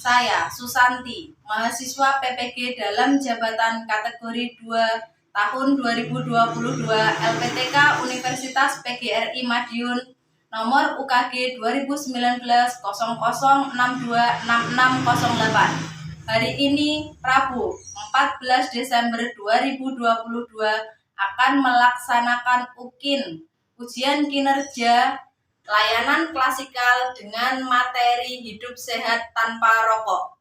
Saya, Susanti, mahasiswa PPG dalam jabatan kategori 2 tahun 2022 LPTK Universitas PGRI Madiun, nomor UKG 2019 00626608. Hari ini, Rabu, 14 Desember 2022, akan melaksanakan UKIN, ujian kinerja layanan klasikal dengan materi hidup sehat tanpa rokok.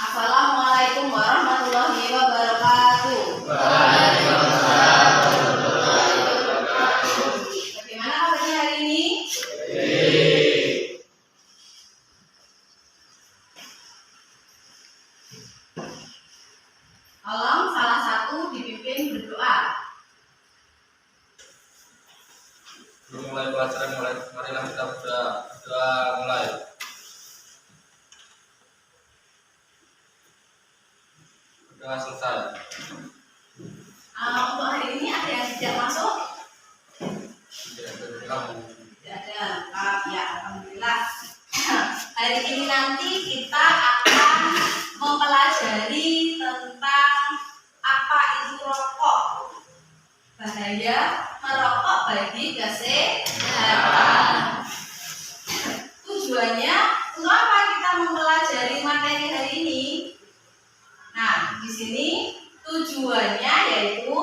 Assalamualaikum warahmatullahi wabarakatuh. Bagaimana kabarnya hari ini? Tolong salah satu dipimpin berdoa. Sebelum mulai pelajaran, marilah kita berdoa mulai. Berdoa selesai. Untuk hari ini ada yang tidak masuk? Tidak ada. Tidak ada. Ya, alhamdulillah. Hari ini nanti kita akan mempelajari tentang apa itu rokok, bahaya merokok bagi kesehatan. Tujuannya untuk apa kita mempelajari materi hari ini? Nah, di sini tujuannya yaitu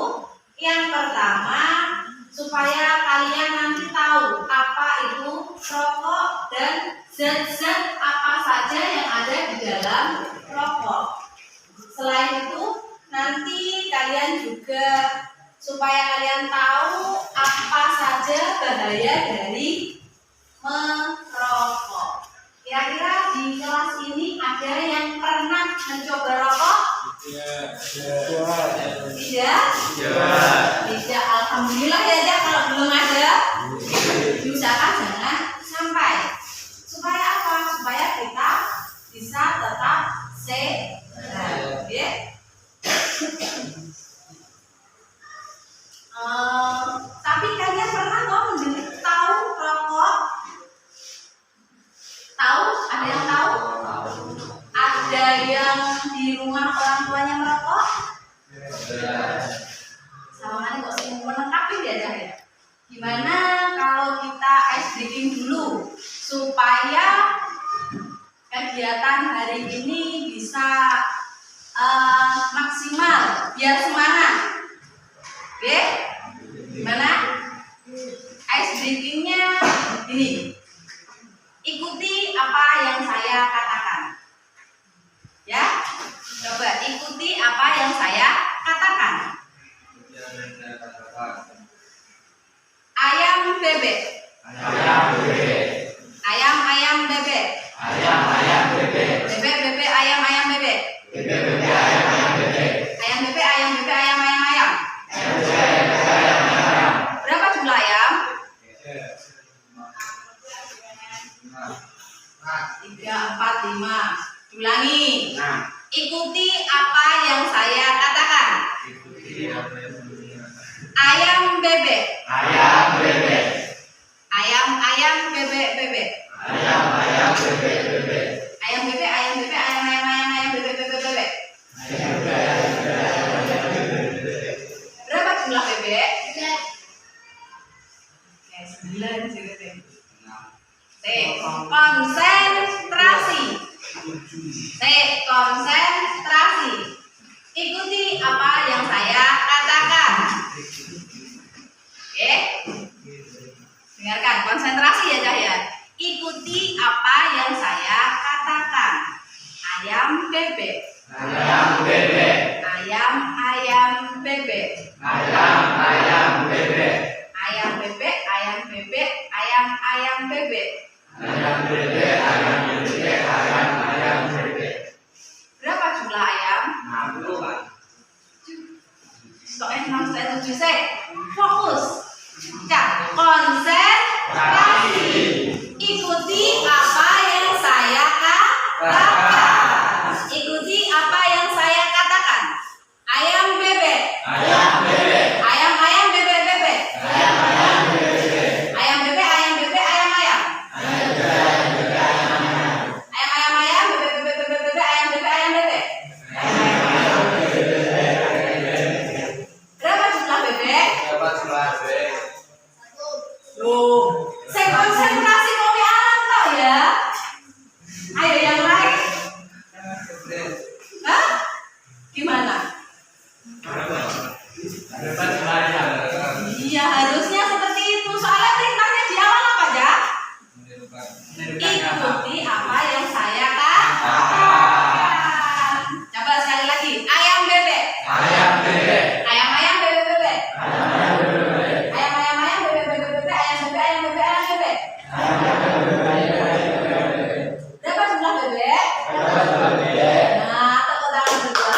yang pertama supaya kalian nanti tahu apa itu rokok dan zat-zat apa saja yang ada di dalam rokok. Selain itu, nanti kalian juga supaya kalian tahu apa saja bahaya dari merokok. Kira-kira di kelas ini ada yang pernah mencoba rokok? Tidak? Tidak. Alhamdulillah ya, kalau belum ada, diusahakan jangan sampai. Supaya apa? Supaya kita bisa tetap sehat. Ya. Tapi kalian pernah tahu rokok? Tahu? Ada yang tahu? Ada yang di rumah orang tuanya merokok? Sama nih kok sih menangkapi dia dah ya. Gimana kalau kita ice breaking dulu supaya kegiatan hari ini bisa maksimal biar semangat. Oke? Gimana? Ice breakingnya ini. Ikuti apa yang saya katakan. Ya? Coba ikuti apa yang saya katakan. Ayam bebek. Ayam bebek. Bebek ayam bebek. Ayam bebek ayam. Berapa jumlah ayam? 3, 4, 5. Ulangi. Ikuti apa yang saya katakan. Ayam bebek. Ayam bebek. Ayam bebek. Ayam bebek ayam bebek. Berapa jumlah bebek? 9 jadi. Konsentrasi. Ikuti apa yang saya katakan. Oke? Dengarkan, konsentrasi ya Cahya. Ikuti apa yang saya katakan. Ayam bebek. Ayam bebek. Ayam bebek. Ayam bebek. Berapa jumlah ayam? 6, 7, fokus. Konsentrasi. Ikuti apa yang saya katakan. Ayam bebek. Ayam bebek. Saya konsentrasi kopi alam kok ya. Ayo yang lain. Hah? Gimana? Iya, harusnya seperti itu. Soalnya perintahnya di awal apa aja? Ikuti apa yang saya katakan. Coba sekali lagi. Ayam bebek. Ayam bebek. Ayam bebek bebek. Ayam bebek bebek bebek. Ayam bebek ayam bebek. Berapa jumlah bebek? Nah, tepuk tangan berdua.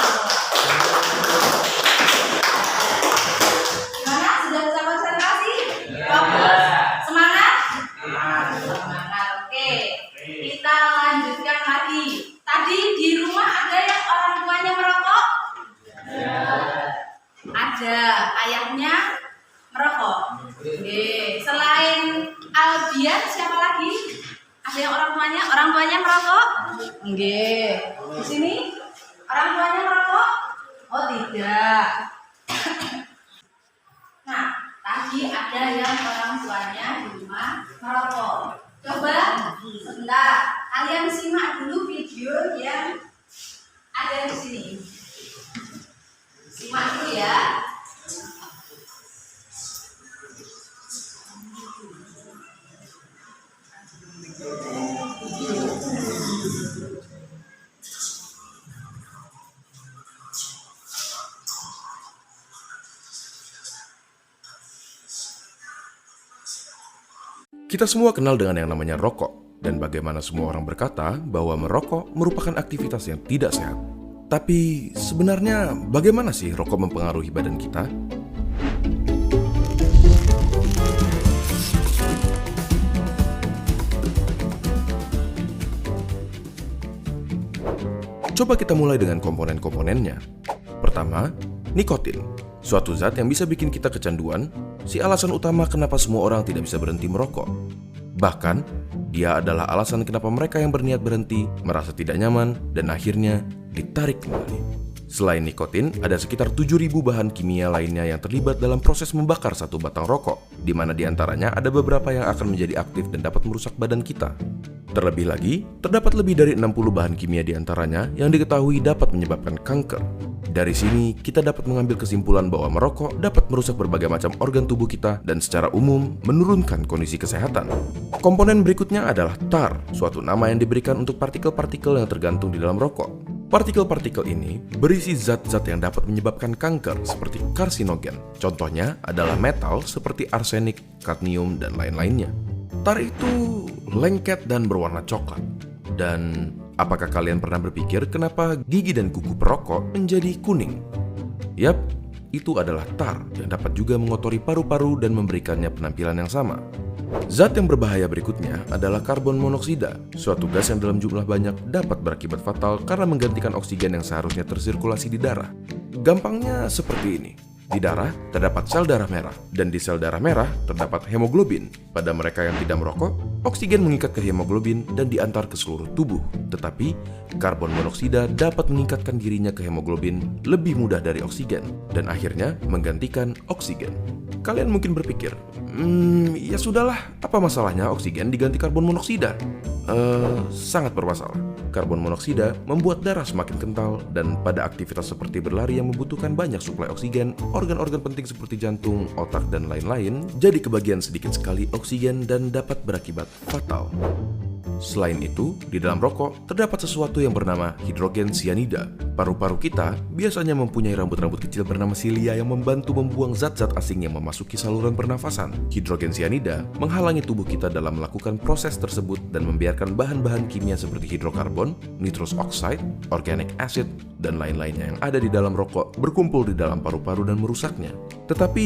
Gimana? Sudah bisa konsentrasi? Fokus? Semangat? Semangat. Oke. Kita lanjutkan lagi. Tadi di rumah ada yang orang tuanya merokok? Ada. Ayahnya merokok. Oke. Selain Albian, siapa lagi? Ada yang orang tuanya merokok? Nggih. Di sini orang tuanya merokok? Oh, tidak. Nah, tadi ada yang orang tuanya di rumah merokok. Coba sebentar, kalian simak dulu video yang ada di sini. Simak dulu ya. Kita semua kenal dengan yang namanya rokok, dan bagaimana semua orang berkata bahwa merokok merupakan aktivitas yang tidak sehat. Tapi sebenarnya bagaimana sih rokok mempengaruhi badan kita? Coba kita mulai dengan komponen-komponennya. Pertama, nikotin. Suatu zat yang bisa bikin kita kecanduan, si alasan utama kenapa semua orang tidak bisa berhenti merokok. Bahkan, dia adalah alasan kenapa mereka yang berniat berhenti merasa tidak nyaman dan akhirnya ditarik kembali. Selain nikotin, ada sekitar 7.000 bahan kimia lainnya yang terlibat dalam proses membakar satu batang rokok, di mana diantaranya ada beberapa yang akan menjadi aktif dan dapat merusak badan kita. Terlebih lagi, terdapat lebih dari 60 bahan kimia diantaranya yang diketahui dapat menyebabkan kanker. Dari sini, kita dapat mengambil kesimpulan bahwa merokok dapat merusak berbagai macam organ tubuh kita dan secara umum menurunkan kondisi kesehatan. Komponen berikutnya adalah tar, suatu nama yang diberikan untuk partikel-partikel yang tergantung di dalam rokok. Partikel-partikel ini berisi zat-zat yang dapat menyebabkan kanker seperti karsinogen. Contohnya adalah metal seperti arsenik, kadmium, dan lain-lainnya. Tar itu lengket dan berwarna coklat. Dan apakah kalian pernah berpikir kenapa gigi dan kuku perokok menjadi kuning? Yap, itu adalah tar yang dapat juga mengotori paru-paru dan memberikannya penampilan yang sama. Zat yang berbahaya berikutnya adalah karbon monoksida, suatu gas yang dalam jumlah banyak dapat berakibat fatal karena menggantikan oksigen yang seharusnya tersirkulasi di darah. Gampangnya seperti ini. Di darah terdapat sel darah merah, dan di sel darah merah terdapat hemoglobin. Pada mereka yang tidak merokok, oksigen mengikat ke hemoglobin dan diantar ke seluruh tubuh. Tetapi, karbon monoksida dapat meningkatkan dirinya ke hemoglobin lebih mudah dari oksigen, dan akhirnya menggantikan oksigen. Kalian mungkin berpikir, ya sudahlah, apa masalahnya oksigen diganti karbon monoksida? Sangat bermasalah. Karbon monoksida membuat darah semakin kental, dan pada aktivitas seperti berlari yang membutuhkan banyak suplai oksigen, organ-organ penting seperti jantung, otak, dan lain-lain jadi kebagian sedikit sekali oksigen dan dapat berakibat fatal. Selain itu, di dalam rokok terdapat sesuatu yang bernama hidrogen cyanida. Paru-paru kita biasanya mempunyai rambut-rambut kecil bernama silia yang membantu membuang zat-zat asing yang memasuki saluran pernafasan. Hidrogen cyanida menghalangi tubuh kita dalam melakukan proses tersebut dan membiarkan bahan-bahan kimia seperti hidrokarbon, nitrous oxide, organic acid, dan lain-lainnya yang ada di dalam rokok berkumpul di dalam paru-paru dan merusaknya. Tetapi,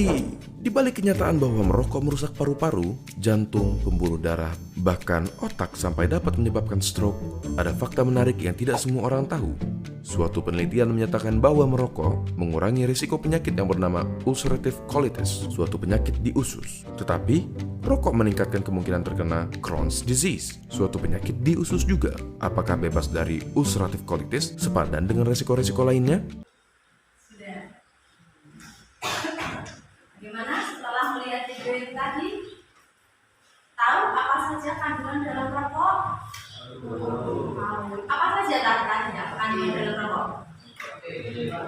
di balik kenyataan bahwa merokok merusak paru-paru, jantung, pembuluh darah, bahkan otak sampai dapat menyebabkan stroke, ada fakta menarik yang tidak semua orang tahu. Suatu penelitian menyatakan bahwa merokok mengurangi risiko penyakit yang bernama ulcerative colitis, suatu penyakit di usus. Tetapi, rokok meningkatkan kemungkinan terkena Crohn's disease, suatu penyakit di usus juga. Apakah bebas dari ulcerative colitis sepadan dengan risiko-risiko lainnya? Sudah. Gimana setelah melihat video yang tadi? saja kandungan dalam rokok? Apa saja tadi kandungan dalam rokok?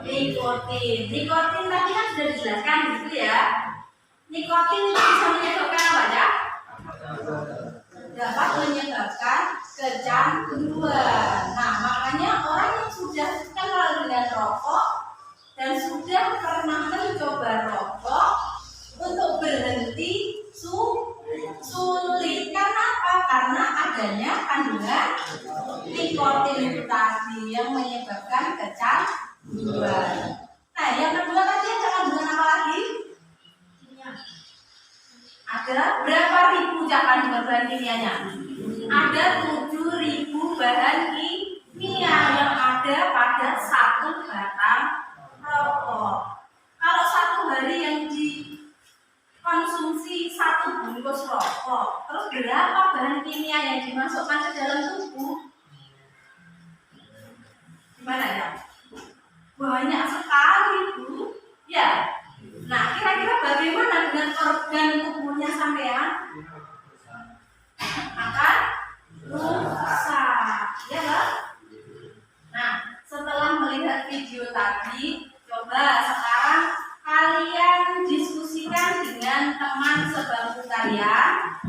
Nikotin. Nikotin tadi kan sudah dijelaskan gitu ya. Nikotin bisa menyebabkan apa ya? Dapat menyebabkan kecanduan. Nah, makanya orang yang sudah kenal dengan rokok dan sudah pernah mencoba rokok untuk berhenti sulit. Karena apa? Karena adanya kandungan nikotin itu tadi yang menyebabkan kecanduan. Nah, yang kedua tadi ada kandungan apa lagi? Ada berapa ribu kandungan bahan kimianya? Ada 7.000 bahan kimia yang ada pada satu batang rokok. Kalau satu hari yang dikonsumsi satu bungkus rokok, terus berapa bahan kimia yang dimasukkan ke dalam tubuh? Gimana ya? Banyak sekali, Bu. Ya. Nah, kira-kira bagaimana dengan organ tubuhnya sampean? Akan rusak, ya Bang? Nah, setelah melihat video tadi, coba sekarang kalian diskusikan dengan teman sebangku kalian.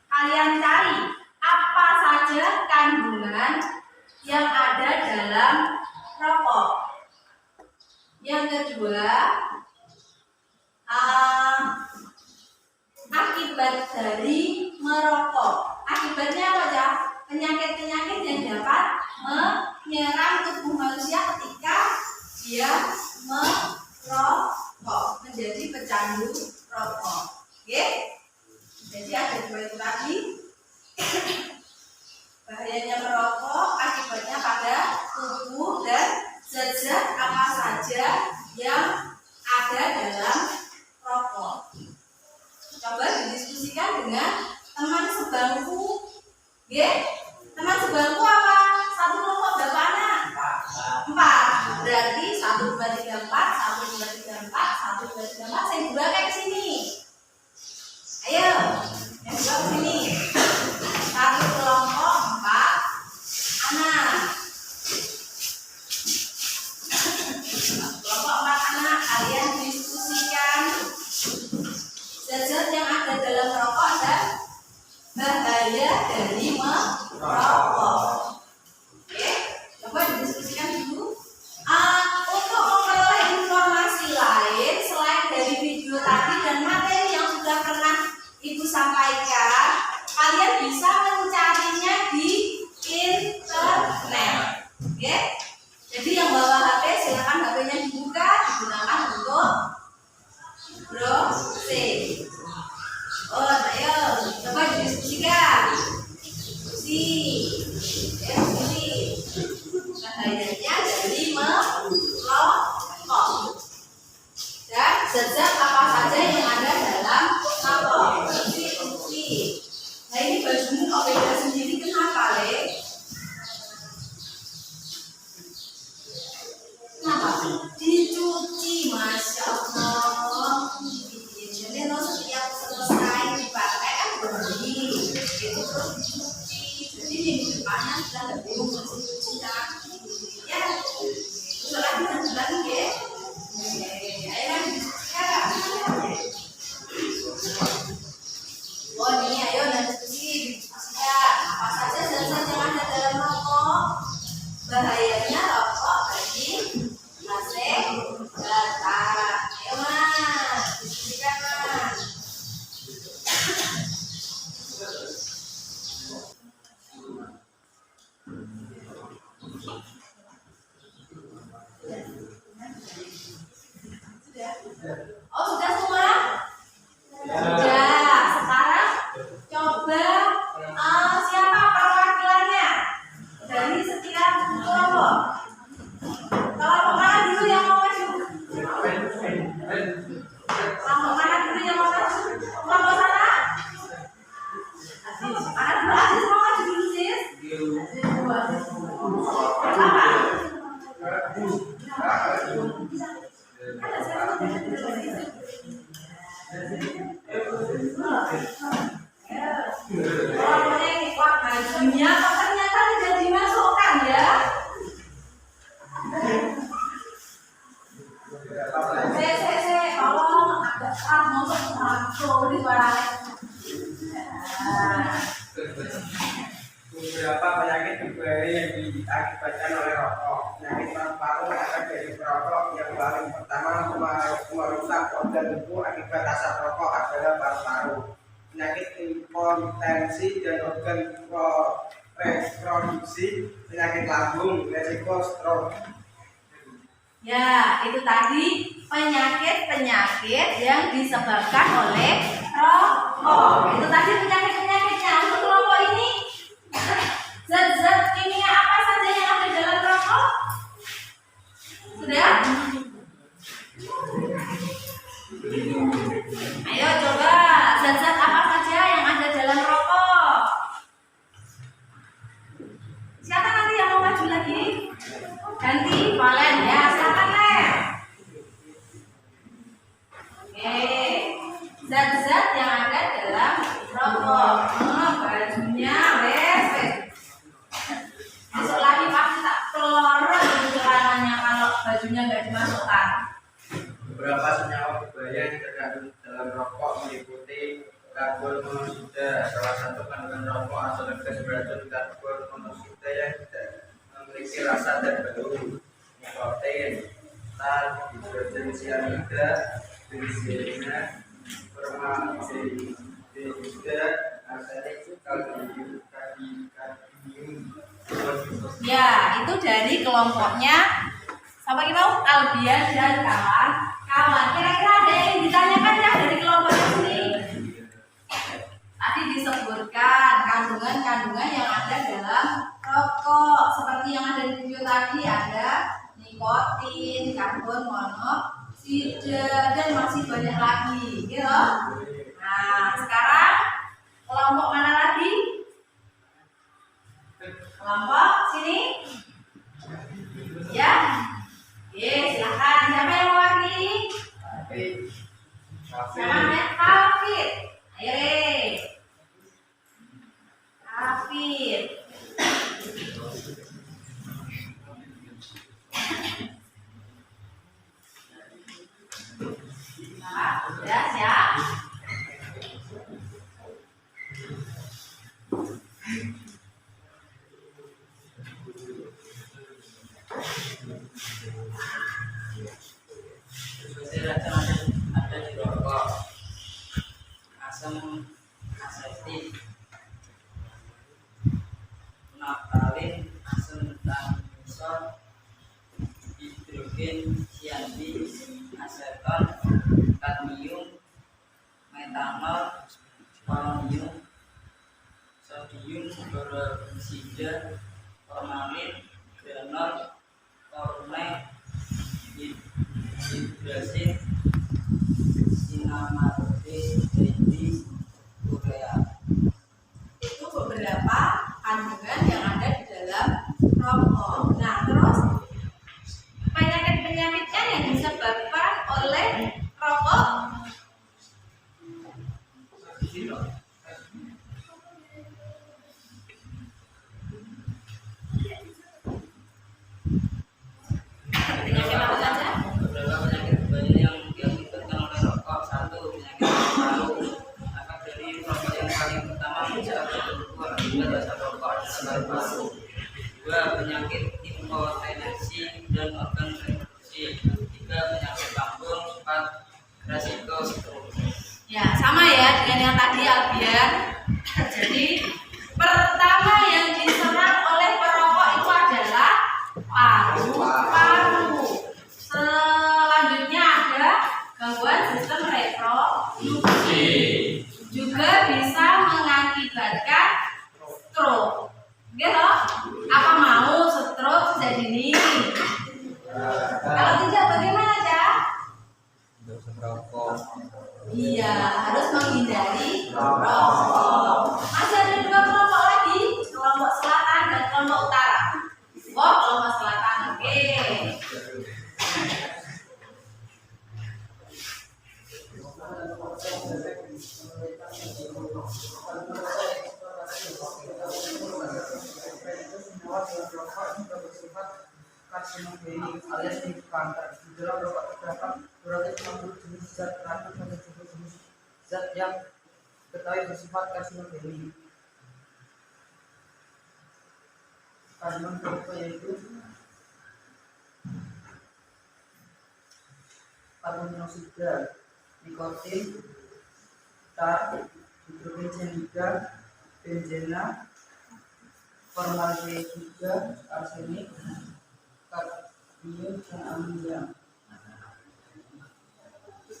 Kalian cari apa saja kandungan yang ada dalam rokok. Yang kedua, akibat dari merokok. Akibatnya apa ya? Penyakit-penyakit yang dapat menyerang tubuh manusia ketika dia merokok, menjadi pecandu rokok. Oke? Jadi ada dua itu tadi. Bahayanya merokok, akibatnya pada tubuh dan zat-zat apa saja yang ada dalam rokok. Coba didiskusikan dengan teman sebangku. Teman sebangku apa? Satu rokok berapa anak? 4. Berarti 1, 2, 3, 4, 1, 2, 3, 4, 1, 2, 3, 4. Saya dua kayak kesini. Ayo, yang dua kesini. Satu kelompok 4 anak. Kelompok 4 anak, kalian diskusikan zat-zat yang ada dalam rokok dan bahaya dari merokok. Oke, coba didiskusikan dulu. Untuk memperoleh informasi lain selain dari video tadi dan materi yang sudah pernah Ibu sampaikan, kalian bisa mencarinya di internet. Oke? Jadi yang bawa HP silakan HP-nya dibuka, digunakan untuk browsing. Oh, ayo coba didiskusikan. Diskusi. Bahayanya dari merokok dan zat-zat apa saja yang ada dalam rokok. Diskusi. Nah, ini bajumu kok beda sendiri, kenapa, Le? Kenapa? Dicuci, Masya Allah. Jadi lo setiap selesai dipakai kan bersih, itu terus dicuci. Jadi minggu depannya sudah lebih cuci kaki, ya. Terus lagi ya. Ayo kan diskusikan. Oh ini ayo diskusikan apa saja zat-zat yang ada dalam rokok, bahayanya rokok bagi kesehatan. Ayo Mas, diskusikan Mas. Oh sudah semua? Sudah. Sekarang coba siapa perwakilannya dari setiap kelompok? Kelompok mana dulu yang mau maju? Kelompok mana dulu yang mau maju? Kelompok sana? Mana dulu Aziz mau maju dulu Sis? Apa? Ada saya bajunya kok ternyata tidak dimasukkan ya? Tolong agak masuk di suaranya. Beberapa penyakit berbahaya yang diakibatkan oleh rokok. Penyakit paru-paru akan dari perokok. Yang paling pertama merusak organ tubuh akibat asap rokok adalah paru-paru. Penyakit impotensi dan organ reproduksi, penyakit lambung, resiko stroke. Ya, itu tadi penyakit-penyakit yang disebabkan oleh rokok. Itu tadi penyakit-penyakitnya. Untuk rokok ini, zat-zat kimia apa saja yang ada dalam rokok? Sudah? Ayo coba, zat-zat apa saja yang ada dalam rokok? Siapa nanti yang mau maju lagi? Ganti, Valen ya, silakan Len. Oke, zat-zat yang ada dalam rokok. Bajunya wes. Besok lagi pasti tak keluaran celananya kalau bajunya nggak dimasukkan. Beberapa senyawa berbahaya yang terkandung dalam rokok meliputi karbon monoksida. Salah satu kandungan rokok adalah gas beracun karbon monoksida yang tidak memiliki rasa dan bau. Nikotin, tar, hidrogen cyanida, benzena, formaldehyde, arsenik, kadmium. Ya, itu dari kelompoknya sama kita Albian dan kawan-kawan. Kira-kira ada yang ditanyakan ya dari kelompoknya sini? Tadi disebutkan kandungan-kandungan yang ada dalam rokok. Seperti yang ada di video tadi, ada nikotin, karbon monoksida, dan masih banyak lagi, gitu. Nah, sekarang kelompok mana lagi? Kelompok sini? Ya? Oke, silakan. Siapa yang mewakili? Siapa namanya? Hafid. Ayo, Hafid. Nah, sudah siap? Ada di rokok, asam asetik, naftalin, asam tangusol, hidrogen cyanida, aseton, kadmium, metanol, polonium, sodium peroksida, formalin, granol, kornet, hidrasin, sinamide, urea. Itu beberapa kandungan yang ada di dalam rokok. Nah, terus penyakit-penyakitnya yang disebabkan oleh rokok. Penyakit apa saja? Beberapa penyakit berbahaya yang diakibatkan oleh rokok. Satu, penyakit paru. Maka dari rokok yang paling pertama merusak tubuh akibat asap rokok adalah paru. Dua, penyakit impotensi dan organ reproduksi. Tiga, penyakit lambung. Empat, resiko stroke. Ya, sama ya dengan yang tadi Albian. Jadi, pertama yang diserang oleh perokok itu adalah paru-paru. Selanjutnya ada gangguan sistem reproduksi. Juga bisa mengakibatkan stroke. Gitu? Apa mau stroke jadi ini? Kalau tidak bagaimana, Cak? Iya, harus menghindari rokok. Masih ada dua kelompok lagi karsinogenik alias penyebab kanker. Di dalam rokok terdapat 250 jenis zat racun dan 70 jenis zat yang diketahui bersifat karsinogenik. Kandungan rokok yaitu karbon monoksida, nikotin, tar, hidrogen cyanida, benzena, formaldehida, arsenik, kadmium, dan amonia.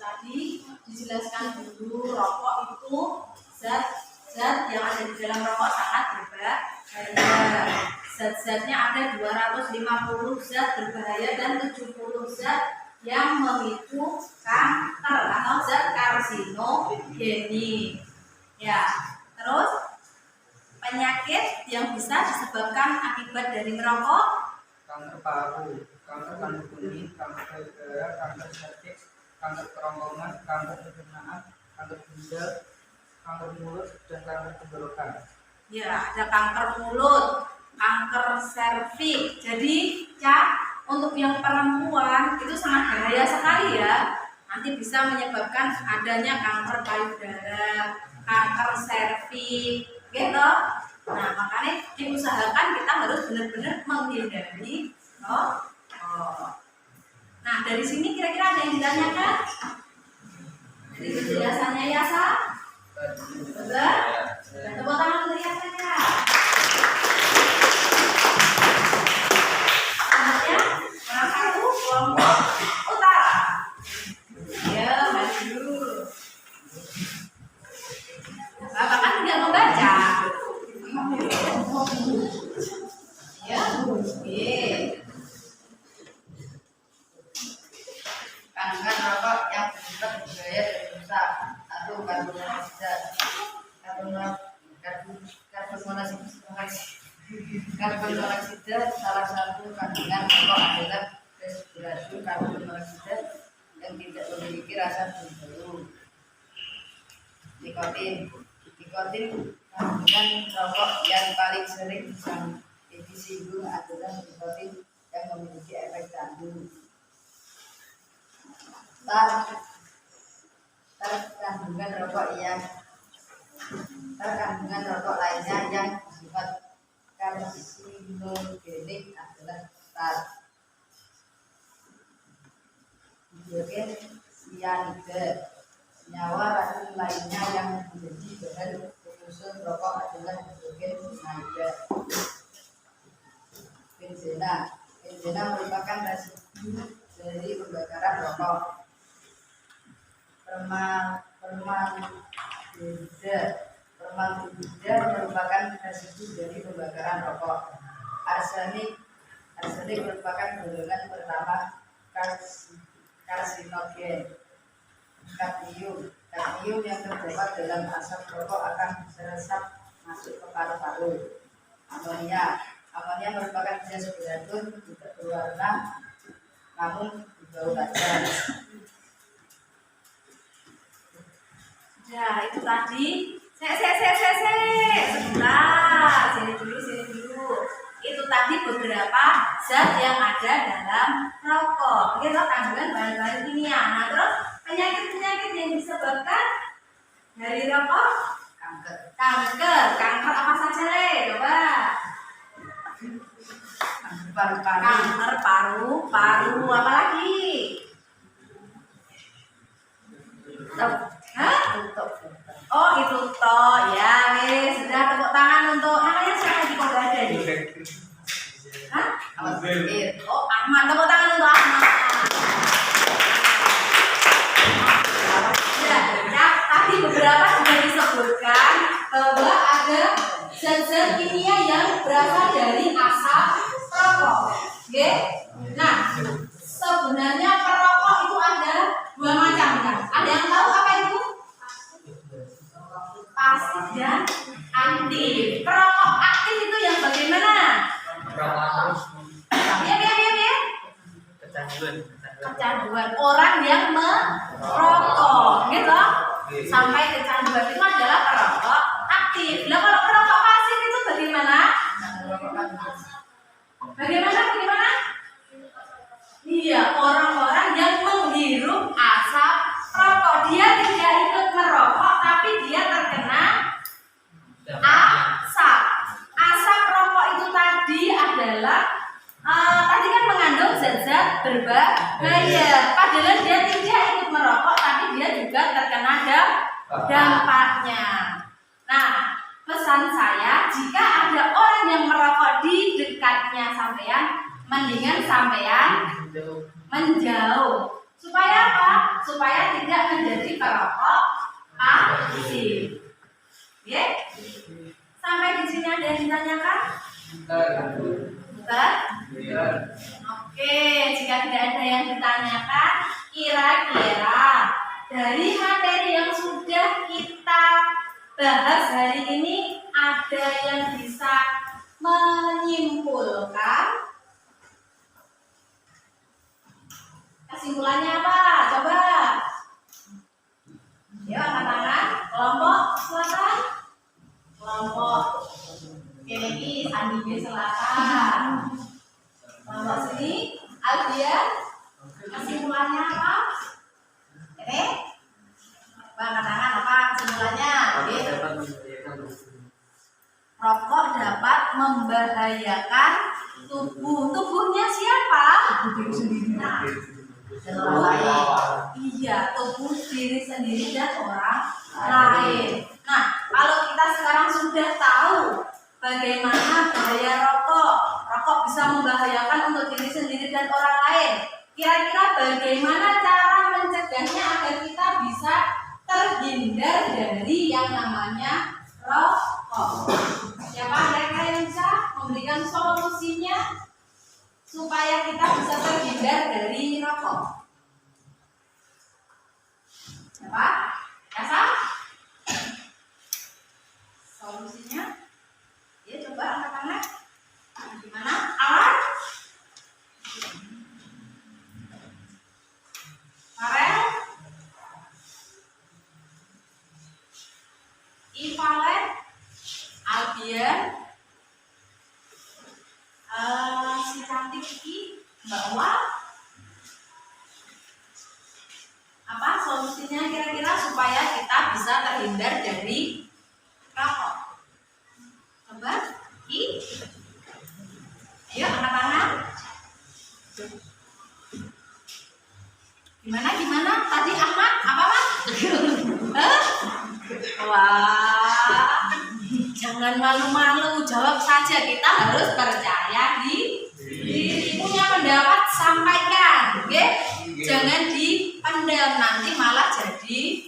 Tadi dijelaskan dulu rokok itu zat-zat yang ada di dalam rokok sangat berbahaya. Zat-zatnya ada 250 zat berbahaya dan 70 zat yang memicu kanker atau zat karsinogenik. Ya, terus penyakit yang bisa disebabkan akibat dari merokok: Kanker paru, kanker kandung kuning, kanker payudara, kanker serviks, kanker kerongkongan, kanker pencernaan, kanker ginjal, kanker mulut, dan kanker tenggorokan. Ya, ada kanker mulut, kanker serviks. Jadi, untuk yang perempuan itu sangat bahaya sekali ya. Nanti bisa menyebabkan adanya kanker payudara, kanker serviks, gitu. Nah, makanya diusahakan kita harus benar-benar menghindari. Nah, dari sini kira-kira ada yang ditanyakan? Dari penjelasannya ya, Sa? Betul? Tepuk tangan untuk ya saja. Selanjutnya, orang satu, kelompok utara. Ya, maju. Bapak kan tidak membaca. Ya, oke. Kandungan rokok yang bersifat berbahaya dan rusak. 1. Karbon monoksida. Karbon monoksida salah satu kandungan rokok adalah respirasi karbon monoksida yang tidak memiliki rasa berbau. Nikotin kandungan rokok yang paling sering disinggung adalah nikotin yang memiliki efek candu. Tar kandungan rokok lainnya yang bersifat karsinogenik adalah tar, hidrogen cyanida. Senyawa racun lainnya yang menjadi bahan penyusun rokok adalah hidrogen cyanida. Benzena merupakan residu dari pembakaran rokok. Formaldehida merupakan residu dari pembakaran rokok. Arsenik merupakan golongan pertama karsinogen. Kadmium yang terdapat dalam asap rokok akan meresap masuk ke paru-paru. Amonia merupakan gas beracun, tidak berwarna namun berbau tajam. Ya, itu tadi. Sebentar. Sini dulu. Itu tadi beberapa zat yang ada dalam rokok. Gitu, kandungan bahan-bahan kimia. Nah, terus penyakit-penyakit yang disebabkan dari rokok? Kanker apa saja, Le? Coba. Kanker paru, apa lagi? Oh, itu toh ya, wes sudah. Tepuk tangan untuk namanya siapa di kok ada nih? Hah? Oh, Ahmad. Tepuk tangan untuk Ahmad. Ya, tadi beberapa sudah disebutkan bahwa ada zat-zat kimia yang berasal dari asap rokok. Oke? Nah, sebenarnya perokok itu ada dua macam kan? Ada yang tahu apa itu? Pasif dan aktif. Perokok aktif itu yang bagaimana? Ya. Kecanduan orang yang merokok, gitu. Sampai kecanduan itu adalah perokok aktif. Nah, kalau perokok pasif itu bagaimana? Bagaimana? berbahaya. Padahal dia tidak ikut merokok, tapi dia juga terkena dampaknya. Nah, pesan saya, jika ada orang yang merokok di dekatnya sampean, mendingan sampean menjauh. Supaya apa? Supaya tidak menjadi perokok pasif. Ya? Sampai di sini ada yang ditanyakan? Bukan? Oke, jika tidak ada yang ditanyakan, kira-kira dari materi yang sudah kita bahas hari ini ada yang bisa menyimpulkan? Kesimpulannya apa? Coba. Yuk, angkat tangan. Kelompok selatan. Kelompok kiri, Sandi selatan. Kelompok sini, Alfian. Kesimpulannya apa? Ini. Coba angkat tangan. Apa kesimpulannya? Rokok dapat membahayakan tubuhnya siapa? Nah, iya, tubuh diri sendiri dan orang lain. Nah, kalau kita sekarang sudah tahu bagaimana bahaya rokok, rokok bisa membahayakan untuk diri sendiri dan orang lain. Kira-kira bagaimana cara mencegahnya agar kita bisa terhindar dari yang namanya rokok? Siapa kira-kira yang bisa memberikan solusinya supaya kita bisa terhindar dari rokok? Siapa? Kasa? Solusinya? Ya, coba angkat tangan. Gimana? Alat? Farel? Ivalen? Albian? Si cantik ini Mbak Wa, apa solusinya kira-kira supaya kita bisa terhindar dari rokok? Coba, ayo angkat tangan. Gimana? Tadi Ahmad apa Mas? Wah, jangan malu-malu, jawab saja. Kita harus percaya diri. Punya pendapat sampaikan, oke? Jangan dipendam, nanti malah jadi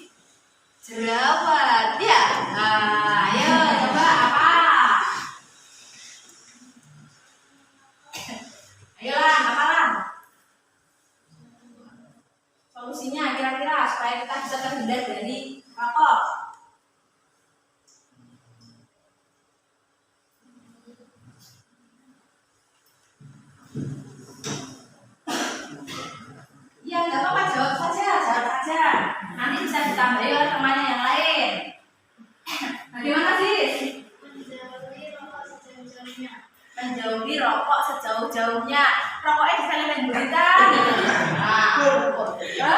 jerawat, ya. Nah, ayo coba apa? Ayolah, apalah? Solusinya kira-kira supaya kita bisa terhindar dari rokok. Ya, nggak apa-apa, jawab saja. Nanti bisa ditambahi oleh temannya yang lain. Bagaimana sih? Menjauhi rokok sejauh-jauhnya. Rokoknya diselemen berita. Nah, oh rokoknya.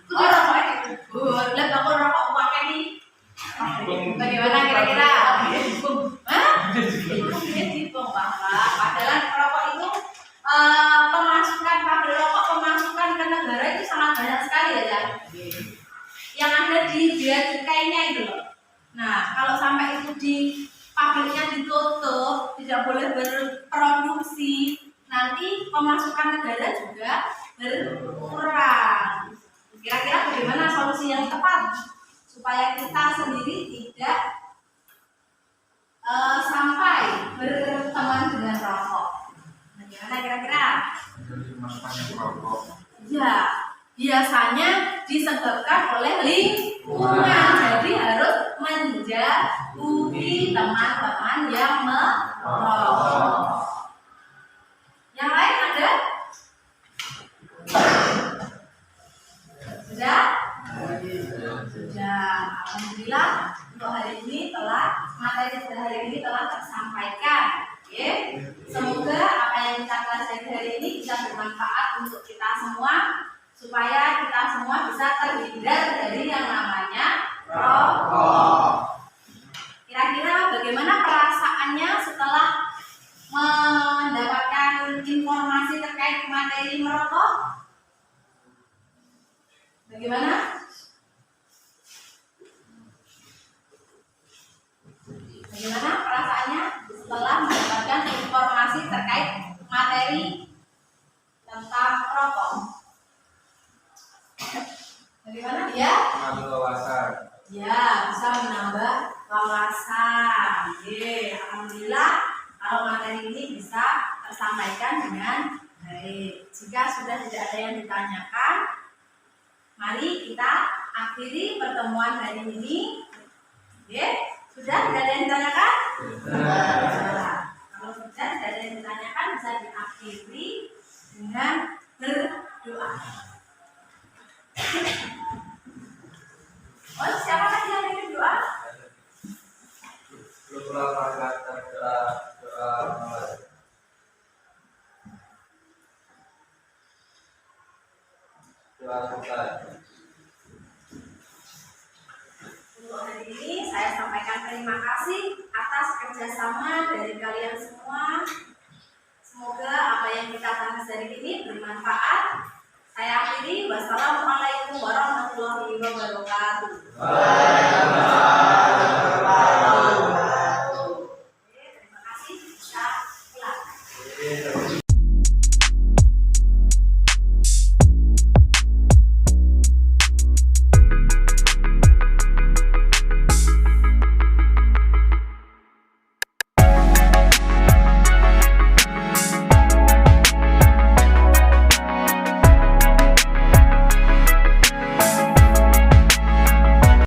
Lihat aku rokok pakai nih. Bagaimana kira-kira? Padahal rokok itu pemasukan pabrik rokok, pemasukan ke negara itu sangat banyak sekali ya. Yang ada di bea cukainya itu loh. Nah, kalau sampai itu di pabriknya ditutup, tidak boleh berproduksi, nanti pemasukan negara juga berkurang. Kira-kira bagaimana solusi yang tepat supaya kita sendiri tidak sampai berteman dengan rokok? Bagaimana kira-kira? Ya, biasanya disebabkan oleh lingkungan. Jadi harus menjauhi teman-teman yang merokok. Yang lain ada? Sudah? Sudah. Alhamdulillah untuk hari ini materi hari ini telah tersampaikan. Oke. Semoga apa yang kita pelajari hari ini bisa bermanfaat untuk kita semua, supaya kita semua bisa terhindar dari yang namanya rokok. Kira-kira bagaimana perasaannya setelah mendapatkan informasi terkait materi merokok? Bagaimana? Bagaimana perasaannya setelah mendapatkan informasi terkait materi tentang rokok? Bagaimana dia? Mengambil wawasan. Ya, bisa menambah wawasan. Oke, alhamdulillah kalau materi ini bisa tersampaikan dengan baik. Jika sudah tidak ada yang ditanyakan, mari kita akhiri pertemuan hari ini. Oke, sudah tidak ada yang ditanyakan? Sudah. Kalau sudah tidak ada yang ditanyakan, bisa diakhiri dengan berdoa. Oh, siapa tadi yang ingin doa? Berdoa pada doa mulai. Doa selesai. Untuk hari ini saya sampaikan terima kasih atas kerjasama dari kalian semua. Semoga apa yang kita bahas hari ini bermanfaat. Saya akhiri. Wassalamualaikum warahmatullahi wabarakatuh.